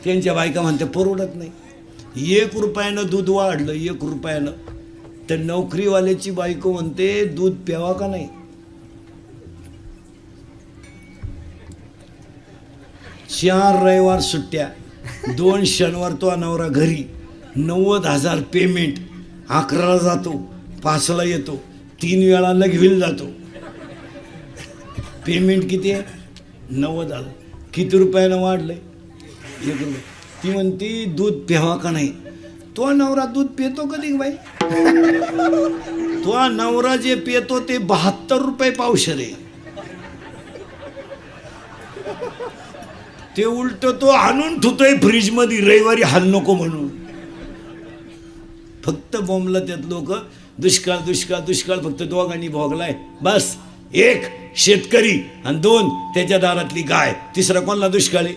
त्यांच्या बायका म्हणते परवडत नाही. 1 रुपयानं दूध वाढलं, 1 रुपयानं, तर नोकरीवाल्याची बायको म्हणते दूध प्यावा का नाही. 4 रविवार सुट्ट्या, 2 शनिवार तो नवरा घरी, 90,000 पेमेंट, 11ला जातो, 5ला येतो, 3 वेळा लगविल जातो. पेमेंट किती आहे? 90,000. किती रुपयानं वाढलंय? 1 रुपये. ती म्हणती दूध प्यावा का नाही. तो नवरा दूध पितो कधी बाई? तो नवरा जे पितो ते 72 रुपये पावशेर आहे. ते उलट तो आणून ठेवतोय फ्रीज मध्ये रविवारी हाल नको म्हणून. फक्त बोंबला त्यात लोक दुष्काळ दुष्काळ दुष्काळ फक्त दोघांनी भोगलाय बस. 1 शेतकरी आणि 2 त्याच्या दारातली गाय, तिसरा कोणला दुष्काळी.